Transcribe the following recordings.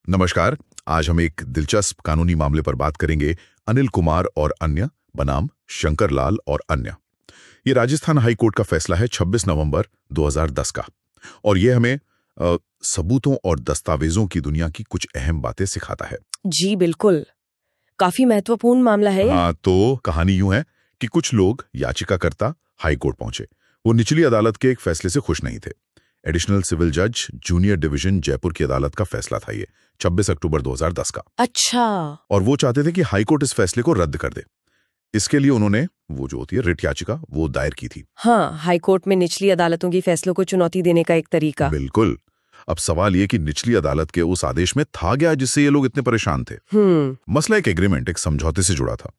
नमस्कार। आज हम एक दिलचस्प कानूनी मामले पर बात करेंगे। अनिल कुमार और अन्य बनाम शंकर लाल और अन्य। ये राजस्थान हाई कोर्ट का फैसला है 26 नवंबर 2010 का, और ये हमें सबूतों और दस्तावेजों की दुनिया की कुछ अहम बातें सिखाता है। जी बिल्कुल, काफी महत्वपूर्ण मामला है ये। हाँ, तो कहानी यूं है कि कुछ लोग याचिकाकर्ता हाई कोर्ट पहुंचे। वो निचली अदालत के एक फैसले से खुश नहीं थे। एडिशनल सिविल जज जूनियर डिवीजन जयपुर की अदालत का फैसला था ये 26 अक्टूबर 2010 का। अच्छा। और वो चाहते थे कि हाई कोर्ट इस फैसले को रद्द कर दे। इसके लिए उन्होंने वो जो होती है रिट याचिका वो दायर की थी। हाँ, हाई कोर्ट में निचली अदालतों की फैसलों को चुनौती देने का एक तरीका। बिल्कुल। अब सवाल ये कि निचली अदालत के उस आदेश में था क्या जिससे ये लोग इतने परेशान थे। मसला एक एग्रीमेंट, एक समझौते से जुड़ा था।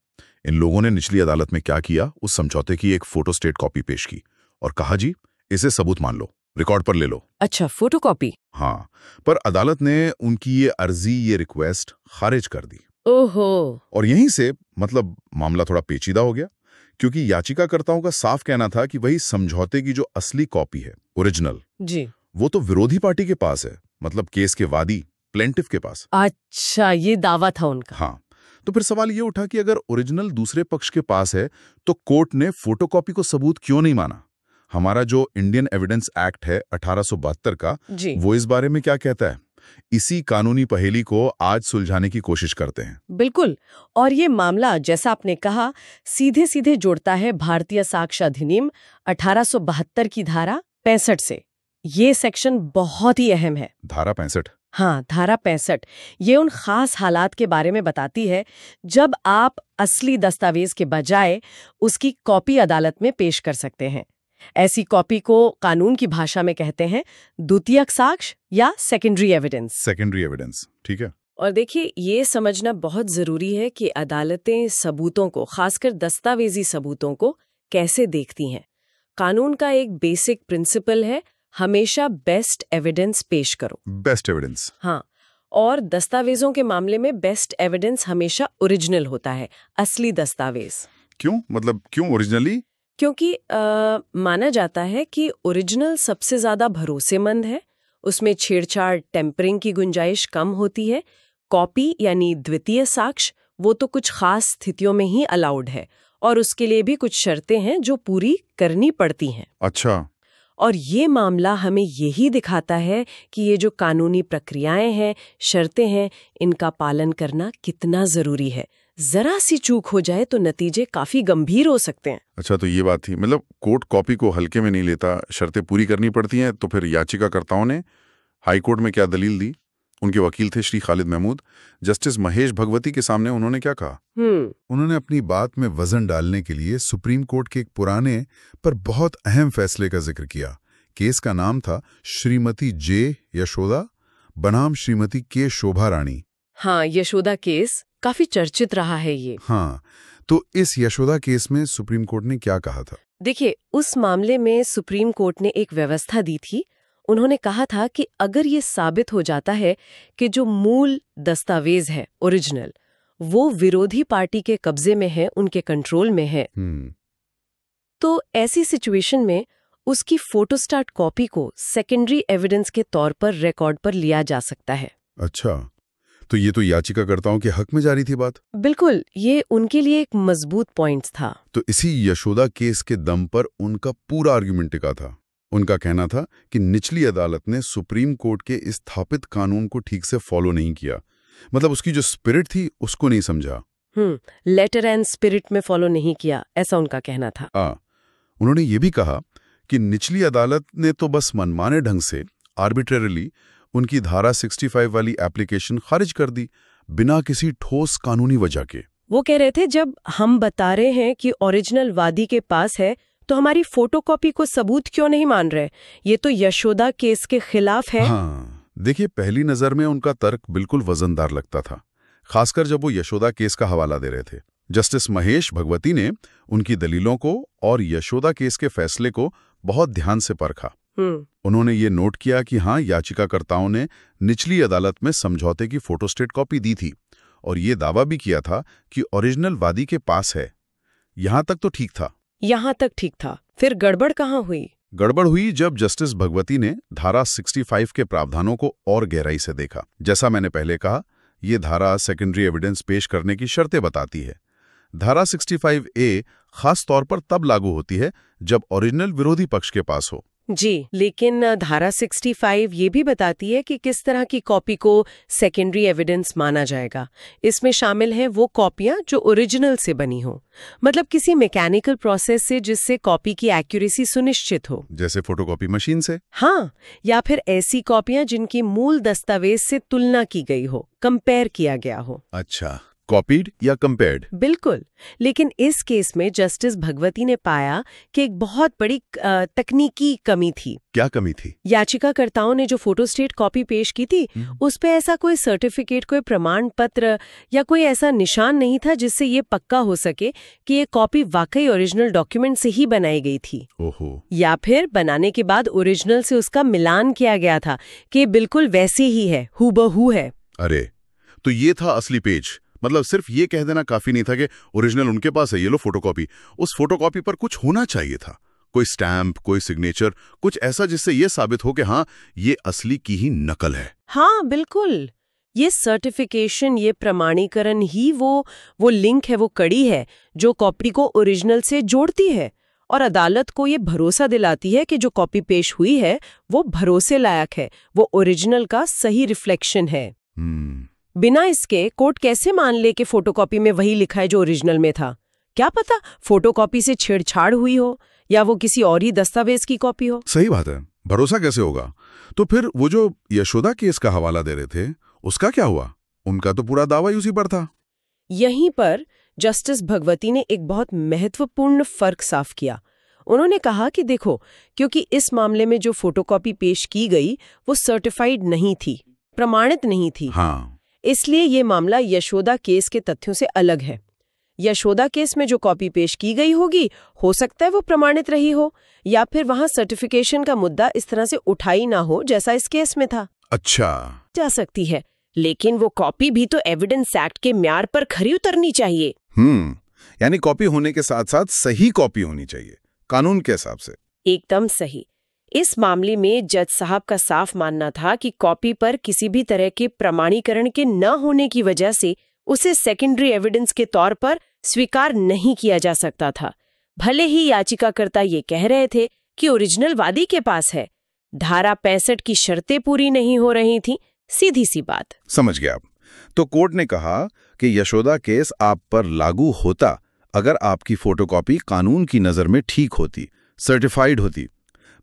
इन लोगों ने निचली अदालत में क्या किया, उस समझौते की एक फोटोस्टेट कॉपी पेश की और कहा जी इसे सबूत मान लो, रिकॉर्ड पर ले लो। अच्छा, फोटोकॉपी। हाँ, पर अदालत ने उनकी ये अर्जी, ये रिक्वेस्ट खारिज कर दी। ओहो। और यहीं से मतलब मामला थोड़ा पेचीदा हो गया, क्योंकि याचिकाकर्ताओं का साफ कहना था कि वही समझौते की जो असली कॉपी है, ओरिजिनल, जी, वो तो विरोधी पार्टी के पास है, मतलब केस के वादी प्लेंटिफ के पास। अच्छा, ये दावा था उनका। हाँ, तो फिर सवाल ये उठा कि अगर ओरिजिनल दूसरे पक्ष के पास है तो कोर्ट ने फोटोकॉपी को सबूत क्यों नहीं माना। हमारा जो इंडियन एविडेंस एक्ट है 1872 का, वो इस बारे में क्या कहता है। इसी कानूनी पहेली को आज सुलझाने की कोशिश करते हैं। बिल्कुल। और ये मामला, जैसा आपने कहा, सीधे सीधे जोड़ता है भारतीय साक्ष्य अधिनियम 1872 की धारा 65 से। ये सेक्शन बहुत ही अहम है। धारा 65? हाँ, धारा 65 ये उन खास हालात के बारे में बताती है जब आप असली दस्तावेज के बजाय उसकी कॉपी अदालत में पेश कर सकते हैं। ऐसी कॉपी को कानून की भाषा में कहते हैं द्वितीयक साक्ष्य या सेकेंडरी एविडेंस। सेकेंडरी एविडेंस, ठीक है। और देखिए, ये समझना बहुत जरूरी है कि अदालतें सबूतों को, खासकर दस्तावेजी सबूतों को, कैसे देखती हैं। कानून का एक बेसिक प्रिंसिपल है, हमेशा बेस्ट एविडेंस पेश करो। Best evidence. हाँ, और दस्तावेजों के मामले में बेस्ट एविडेंस हमेशा ओरिजिनल होता है, असली दस्तावेज। क्यों, मतलब क्यों ओरिजिनली? क्योंकि माना जाता है कि ओरिजिनल सबसे ज्यादा भरोसेमंद है, उसमें छेड़छाड़, टेम्परिंग की गुंजाइश कम होती है। कॉपी यानी द्वितीय साक्ष्य, वो तो कुछ खास स्थितियों में ही अलाउड है, और उसके लिए भी कुछ शर्तें हैं जो पूरी करनी पड़ती हैं। अच्छा। और ये मामला हमें यही दिखाता है कि ये जो कानूनी प्रक्रियाएं हैं, शर्तें हैं, इनका पालन करना कितना जरूरी है। जरा सी चूक हो जाए तो नतीजे काफी गंभीर हो सकते हैं। अच्छा, तो ये बात थी, मतलब कोर्ट कॉपी को हल्के में नहीं लेता, शर्तें पूरी करनी पड़ती हैं। तो फिर याचिकाकर्ताओं ने हाई कोर्ट में क्या दलील दी? उनके वकील थे श्री खालिद महमूद। जस्टिस महेश भगवती के सामने उन्होंने क्या कहा? उन्होंने अपनी बात में वजन डालने के लिए सुप्रीम कोर्ट के एक पुराने पर बहुत अहम फैसले का जिक्र किया। केस का नाम था श्रीमती जे यशोदा बनाम श्रीमती के शोभा रानी। हाँ, यशोदा केस काफी चर्चित रहा है ये। हाँ, तो इस यशोदा केस में सुप्रीम कोर्ट ने क्या कहा था? देखिए, उस मामले में सुप्रीम कोर्ट ने एक व्यवस्था दी थी। उन्होंने कहा था कि अगर ये साबित हो जाता है कि जो मूल दस्तावेज है, ओरिजिनल, वो विरोधी पार्टी के कब्जे में है, उनके कंट्रोल में है, तो ऐसी सिचुएशन में उसकी फोटोस्टाट कॉपी को सेकेंडरी एविडेंस के तौर पर रिकॉर्ड पर लिया जा सकता है। अच्छा, तो ये तो याचिकाकर्ताओं के हक में जारी थी बात। बिल्कुल, ये उनके लिए एक मजबूत पॉइंट था। तो इसी यशोदा केस के दम पर उनका पूरा आर्ग्यूमेंट टिका था। उनका कहना था कि निचली अदालत ने सुप्रीम कोर्ट के स्थापित कानून को ठीक से फॉलो नहीं किया, मतलब उसकी जो स्पिरिट थी उसको नहीं समझा। लेटर एंड स्पिरिट में फॉलो नहीं किया, ऐसा उनका कहना था। उन्होंने ये भी कहा कि निचली अदालत ने तो बस मनमाने ढंग से, आर्बिट्रेरली, उनकी धारा 65 वाली एप्लीकेशन खारिज कर दी, बिना किसी ठोस कानूनी वजह के। वो कह रहे थे, जब हम बता रहे हैं कि ओरिजिनल वादी के पास है, तो हमारी फोटोकॉपी को सबूत क्यों नहीं मान रहे? ये तो यशोदा केस के खिलाफ है। हाँ, देखिए, पहली नजर में उनका तर्क बिल्कुल वजनदार लगता था, खासकर जब वो यशोदा केस का हवाला दे रहे थे। जस्टिस महेश भगवती ने उनकी दलीलों को और यशोदा केस के फैसले को बहुत ध्यान से परखा। उन्होंने ये नोट किया कि हाँ, याचिकाकर्ताओं ने निचली अदालत में समझौते की फोटोस्टेट कॉपी दी थी और ये दावा भी किया था कि ओरिजिनल वादी के पास है। यहां तक तो ठीक था। यहाँ तक ठीक था। फिर गड़बड़ कहाँ हुई? गड़बड़ हुई जब जस्टिस भगवती ने धारा 65 के प्रावधानों को और गहराई से देखा। जैसा मैंने पहले कहा, ये धारा सेकेंडरी एविडेंस पेश करने की शर्तें बताती है। धारा 65A खास तौर पर तब लागू होती है जब ओरिजिनल विरोधी पक्ष के पास हो। जी, लेकिन धारा 65 ये भी बताती है कि किस तरह की कॉपी को सेकेंडरी एविडेंस माना जाएगा। इसमें शामिल हैं वो कॉपियां जो ओरिजिनल से बनी हो, मतलब किसी मैकेनिकल प्रोसेस से जिससे कॉपी की एक्यूरेसी सुनिश्चित हो, जैसे फोटोकॉपी मशीन से। हाँ, या फिर ऐसी कॉपियां जिनकी मूल दस्तावेज से तुलना की गई हो, कंपेयर किया गया हो। अच्छा, कॉपीड या कंपेयर्ड। बिल्कुल, लेकिन इस केस में जस्टिस भगवती ने पाया कि एक बहुत बड़ी तकनीकी कमी थी। क्या कमी थी? याचिकाकर्ताओं ने जो फोटोस्टेट कॉपी पेश की थी, उस पे ऐसा कोई सर्टिफिकेट, कोई प्रमाण पत्र या कोई ऐसा निशान नहीं था जिससे ये पक्का हो सके कि ये कॉपी वाकई ओरिजिनल डॉक्यूमेंट से ही बनाई गई थी। ओहो। या फिर बनाने के बाद ओरिजिनल से उसका मिलान किया गया था कि बिल्कुल वैसे ही है, हूबहू है। अरे, तो ये था असली पेज। मतलब सिर्फ ये कह देना काफी नहीं था कि ओरिजिनल उनके पास है, ये लो फोटोकॉपी। उस फोटोकॉपी पर कुछ होना चाहिए था, कोई स्टैम्प, कोई सिग्नेचर, कुछ ऐसा जिससे ये साबित हो कि हाँ, ये असली की ही नकल है। हाँ, बिल्कुल। ये सर्टिफिकेशन, ये प्रमाणीकरण ही वो लिंक है, वो कड़ी है जो कॉपी को ओरिजिनल से जोड़ती है और अदालत को ये भरोसा दिलाती है कि जो कॉपी पेश हुई है वो भरोसे लायक है, वो ओरिजिनल का सही रिफ्लेक्शन है। बिना इसके कोर्ट कैसे मान ले कि फोटोकॉपी में वही लिखा है जो ओरिजिनल में था? क्या पता फोटोकॉपी से छेड़छाड़ हुई हो या वो किसी और ही दस्तावेज की कॉपी हो। सही बात है, भरोसा कैसे होगा? तो फिर वो जो यशोदा केस का हवाला दे रहे थे, उसका क्या हुआ? उनका तो पूरा दावा ही उसी पर था। यहीं पर जस्टिस भगवती ने एक बहुत महत्वपूर्ण फर्क साफ किया। उन्होंने कहा कि देखो, क्योंकि इस मामले में जो फोटोकॉपी पेश की गई वो सर्टिफाइड नहीं थी, प्रमाणित नहीं थी। हाँ, इसलिए ये मामला यशोदा केस के तथ्यों से अलग है। यशोदा केस में जो कॉपी पेश की गई होगी, हो सकता है वो प्रमाणित रही हो, या फिर वहां सर्टिफिकेशन का मुद्दा इस तरह से उठाई ना हो जैसा इस केस में था। अच्छा, जा सकती है, लेकिन वो कॉपी भी तो एविडेंस एक्ट के म्यार पर खरी उतरनी चाहिए। यानी कॉपी होने के साथ साथ सही कॉपी होनी चाहिए, कानून के हिसाब से। एकदम सही। इस मामले में जज साहब का साफ मानना था कि कॉपी पर किसी भी तरह के प्रमाणीकरण के न होने की वजह से उसे सेकेंडरी एविडेंस के तौर पर स्वीकार नहीं किया जा सकता था। भले ही याचिकाकर्ता ये कह रहे थे कि ओरिजिनल वादी के पास है, धारा 65 की शर्तें पूरी नहीं हो रही थी। सीधी सी बात। समझ गया। तो कोर्ट ने कहा कि यशोदा केस आप पर लागू होता अगर आपकी फोटोकॉपी कानून की नजर में ठीक होती, सर्टिफाइड होती,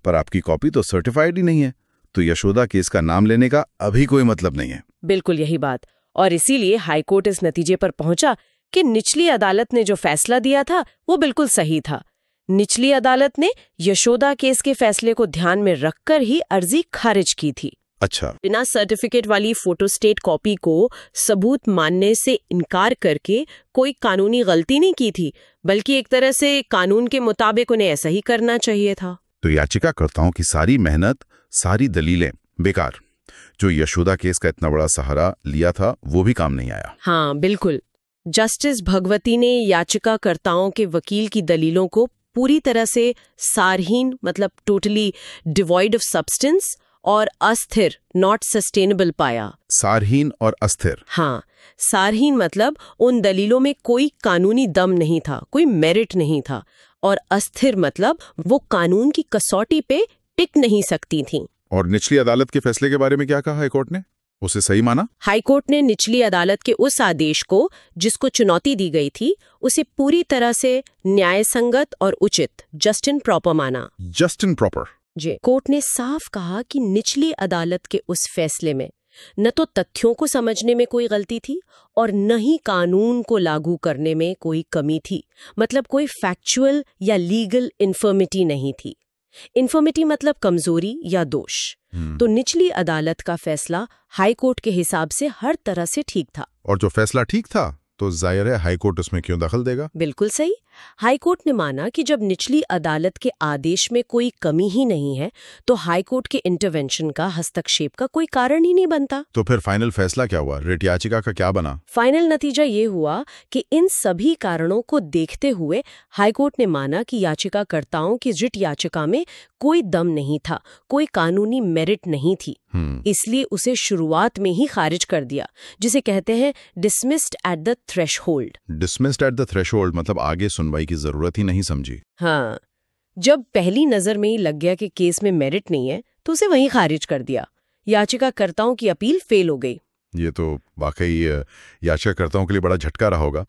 पर आपकी कॉपी तो सर्टिफाइड ही नहीं है, तो यशोदा केस का नाम लेने का अभी कोई मतलब नहीं है। बिल्कुल यही बात, और इसीलिए हाईकोर्ट इस नतीजे पर पहुंचा कि निचली अदालत ने जो फैसला दिया था वो बिल्कुल सही था। निचली अदालत ने यशोदा केस के फैसले को ध्यान में रखकर ही अर्जी खारिज की थी। अच्छा, बिना सर्टिफिकेट वाली फोटोस्टेट कॉपी को सबूत मानने से इनकार करके कोई कानूनी गलती नहीं की थी, बल्कि एक तरह से कानून के मुताबिक उन्हें ऐसा ही करना चाहिए था। तो याचिकाकर्ताओं की सारी मेहनत, सारी दलीलें बेकार। जो यशोदा केस का इतना बड़ा सहारा लिया था वो भी काम नहीं आया। हाँ, बिल्कुल। जस्टिस भगवती ने याचिकाकर्ताओं के वकील की दलीलों को पूरी तरह से सारहीन, मतलब टोटली डिवॉइड ऑफ सब्सटेंस, और अस्थिर, नॉट सस्टेनेबल पाया। सारहीन और अस्थिर। हाँ, सारहीन मतलब उन दलीलों में कोई कानूनी दम नहीं था, कोई मेरिट नहीं था, और अस्थिर मतलब वो कानून की कसौटी पे टिक नहीं सकती थीं। और निचली अदालत के फैसले के बारे में क्या कहा हाईकोर्ट ने? उसे सही माना? हाईकोर्ट ने निचली अदालत के उस आदेश को जिसको चुनौती दी गई थी, उसे पूरी तरह से न्यायसंगत और उचित, जस्ट एंड प्रॉपर माना। Just and proper. जी, कोर्ट ने साफ कहा कि निचली अदालत के उस फैसले में न तो तथ्यों को समझने में कोई गलती थी और न ही कानून को लागू करने में कोई कमी थी। मतलब कोई फैक्चुअल या लीगल इन्फर्मिटी नहीं थी। इन्फर्मिटी मतलब कमजोरी या दोष। तो निचली अदालत का फैसला हाई कोर्ट के हिसाब से हर तरह से ठीक था। और जो फैसला ठीक था तो जाहिर है हाई कोर्ट उसमें क्यों दखल देगा? बिल्कुल सही। हाईकोर्ट ने माना कि जब निचली अदालत के आदेश में कोई कमी ही नहीं है तो हाईकोर्ट के इंटरवेंशन का, हस्तक्षेप का कोई कारण ही नहीं बनता। तो फिर फाइनल फैसला क्या हुआ? रिट याचिका का क्या बना? फाइनल नतीजा ये हुआ कि इन सभी कारणों को देखते हुए हाईकोर्ट ने माना कि याचिकाकर्ताओं की रिट याचिका में कोई दम नहीं था, कोई कानूनी मेरिट नहीं थी। इसलिए उसे शुरुआत में ही खारिज कर दिया, जिसे कहते हैं dismissed at the threshold. Dismissed at the threshold मतलब आगे सुनवाई की जरूरत ही नहीं समझी। हाँ, जब पहली नजर में ही लग गया कि केस में मेरिट नहीं है तो उसे वहीं खारिज कर दिया। याचिकाकर्ताओं की अपील फेल हो गई। ये तो वाकई याचिकाकर्ताओं के लिए बड़ा झटका रहा होगा।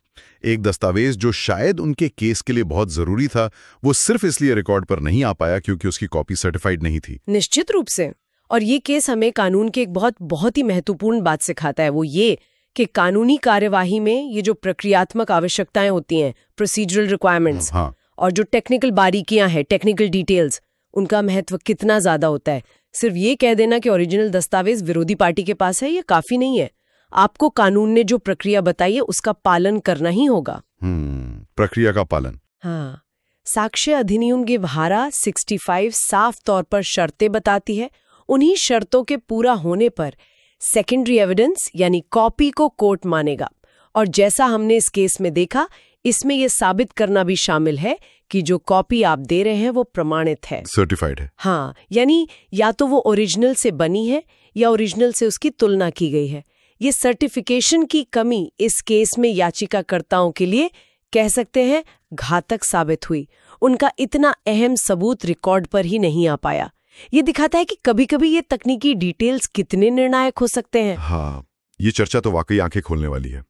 एक दस्तावेज जो शायद उनके केस के लिए बहुत जरूरी था, वो सिर्फ इसलिए रिकॉर्ड पर नहीं आ पाया क्योंकि उसकी कॉपी सर्टिफाइड नहीं थी। निश्चित रूप से। और ये केस हमें कानून के एक बहुत ही महत्वपूर्ण बात सिखाता है, वो ये कि कानूनी कार्यवाही में ये जो प्रक्रियात्मक आवश्यकताएं होती हैं, प्रोसीजरल रिक्वायरमेंट्स, हाँ। और जो टेक्निकल बारीकियां हैं, टेक्निकल डिटेल्स, उनका महत्व कितना ज्यादा होता है। सिर्फ ये कह देना कि ओरिजिनल दस्तावेज विरोधी पार्टी के पास है, ये काफी नहीं है। आपको कानून ने जो प्रक्रिया बताई है उसका पालन करना ही होगा। प्रक्रिया का पालन। हाँ, साक्ष्य अधिनियम की धारा 65 साफ तौर पर शर्तें बताती है। उन्हीं शर्तों के पूरा होने पर सेकेंडरी एविडेंस यानी कॉपी को कोर्ट मानेगा। और जैसा हमने इस केस में देखा, इसमें यह साबित करना भी शामिल है कि जो कॉपी आप दे रहे हैं वो प्रमाणित है, सर्टिफाइड है। हाँ, यानी या तो वो ओरिजिनल से बनी है या ओरिजिनल से उसकी तुलना की गई है। ये सर्टिफिकेशन की कमी इस केस में याचिकाकर्ताओं के लिए कह सकते हैं घातक साबित हुई। उनका इतना अहम सबूत रिकॉर्ड पर ही नहीं आ पाया। ये दिखाता है कि कभी-कभी ये तकनीकी डिटेल्स कितने निर्णायक हो सकते हैं। हाँ, ये चर्चा तो वाकई आंखें खोलने वाली है।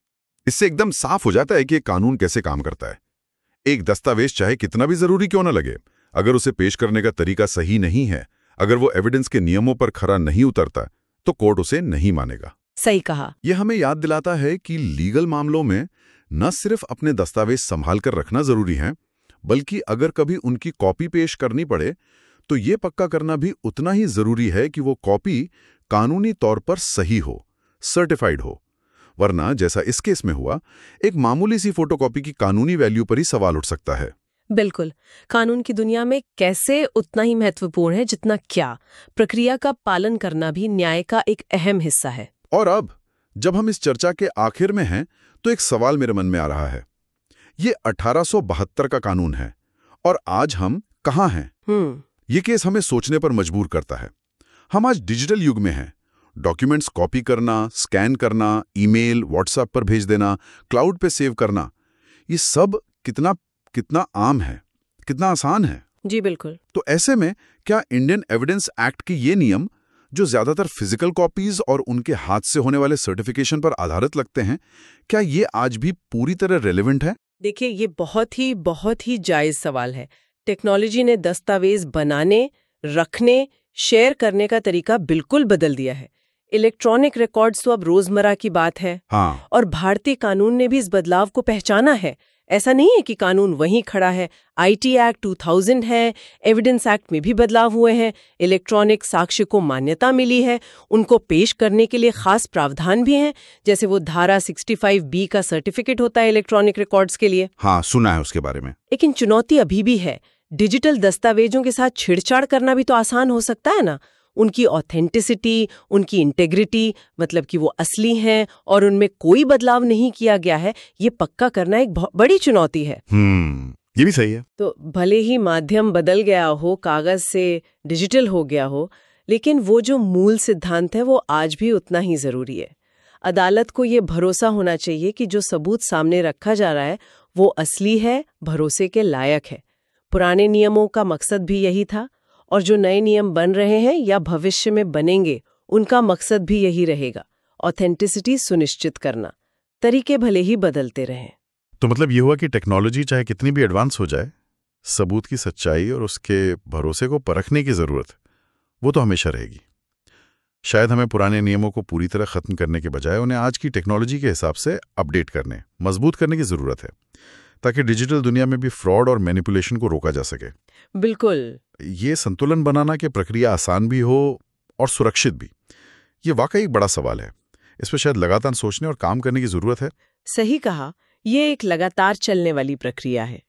इससे एकदम साफ हो जाता है कि कानून कैसे काम करता है। एक दस्तावेज चाहे कितना भी जरूरी क्यों न लगे, अगर उसे पेश करने का तरीका सही नहीं है, अगर वो एविडेंस के नियमों पर खरा नहीं उतरता, तो कोर्ट उसे नहीं मानेगा। सही कहा। यह हमें याद दिलाता है कि लीगल मामलों में न सिर्फ अपने दस्तावेज संभाल कर रखना जरूरी है, बल्कि अगर कभी उनकी कॉपी पेश करनी पड़े तो ये पक्का करना भी उतना ही जरूरी है कि वो कॉपी कानूनी तौर पर सही हो, सर्टिफाइड हो। वरना जैसा इस केस में हुआ, एक मामूली सी फोटोकॉपी की कानूनी वैल्यू पर ही सवाल उठ सकता है। बिल्कुल, कानून की दुनिया में कैसे उतना ही महत्वपूर्ण है जितना क्या प्रक्रिया का पालन करना भी न्याय का एक अहम हिस्सा है। और अब जब हम इस चर्चा के आखिर में हैं, तो एक सवाल मेरे मन में आ रहा है। ये 1872 का कानून है और आज हम कहाँ हैं? ये केस हमें सोचने पर मजबूर करता है। हम आज डिजिटल युग में हैं। डॉक्यूमेंट्स कॉपी करना, स्कैन करना, ईमेल, व्हाट्सएप पर भेज देना, क्लाउड पे सेव करना, ये सब कितना आम है, कितना आसान है। जी बिल्कुल। तो ऐसे में क्या इंडियन एविडेंस एक्ट के ये नियम, जो ज्यादातर फिजिकल कॉपीज और उनके हाथ से होने वाले सर्टिफिकेशन पर आधारित लगते हैं, क्या ये आज भी पूरी तरह रेलेवेंट है? देखिए, ये बहुत ही जायज सवाल है। टेक्नोलॉजी ने दस्तावेज बनाने, रखने, शेयर करने का तरीका बिल्कुल बदल दिया है। इलेक्ट्रॉनिक रिकॉर्ड्स तो अब रोजमर्रा की बात है। हाँ। और भारतीय कानून ने भी इस बदलाव को पहचाना है। ऐसा नहीं है कि कानून वहीं खड़ा है। आईटी एक्ट 2000 है, एविडेंस एक्ट में भी बदलाव हुए हैं, इलेक्ट्रॉनिक साक्ष्य को मान्यता मिली है, उनको पेश करने के लिए खास प्रावधान भी हैं, जैसे वो धारा 65B का सर्टिफिकेट होता है इलेक्ट्रॉनिक रिकॉर्ड्स के लिए। हाँ, सुना है उसके बारे में। लेकिन चुनौती अभी भी है। डिजिटल दस्तावेजों के साथ छेड़छाड़ करना भी तो आसान हो सकता है ना। उनकी ऑथेंटिसिटी, उनकी इंटेग्रिटी, मतलब कि वो असली हैं और उनमें कोई बदलाव नहीं किया गया है, ये पक्का करना एक बहुत बड़ी चुनौती है। ये भी सही है। तो भले ही माध्यम बदल गया हो, कागज से डिजिटल हो गया हो, लेकिन वो जो मूल सिद्धांत है वो आज भी उतना ही जरूरी है। अदालत को ये भरोसा होना चाहिए कि जो सबूत सामने रखा जा रहा है वो असली है, भरोसे के लायक है। पुराने नियमों का मकसद भी यही था, और जो नए नियम बन रहे हैं या भविष्य में बनेंगे, उनका मकसद भी यही रहेगा, ऑथेंटिसिटी सुनिश्चित करना। तरीके भले ही बदलते रहें। तो मतलब ये हुआ कि टेक्नोलॉजी चाहे कितनी भी एडवांस हो जाए, सबूत की सच्चाई और उसके भरोसे को परखने की जरूरत वो तो हमेशा रहेगी। शायद हमें पुराने नियमों को पूरी तरह खत्म करने के बजाय उन्हें आज की टेक्नोलॉजी के हिसाब से अपडेट करने, मजबूत करने की जरूरत है, ताकि डिजिटल दुनिया में भी फ्रॉड और मैनिपुलेशन को रोका जा सके। बिल्कुल। ये संतुलन बनाना कि प्रक्रिया आसान भी हो और सुरक्षित भी, ये वाकई एक बड़ा सवाल है। इस पर शायद लगातार सोचने और काम करने की जरूरत है। सही कहा, ये एक लगातार चलने वाली प्रक्रिया है।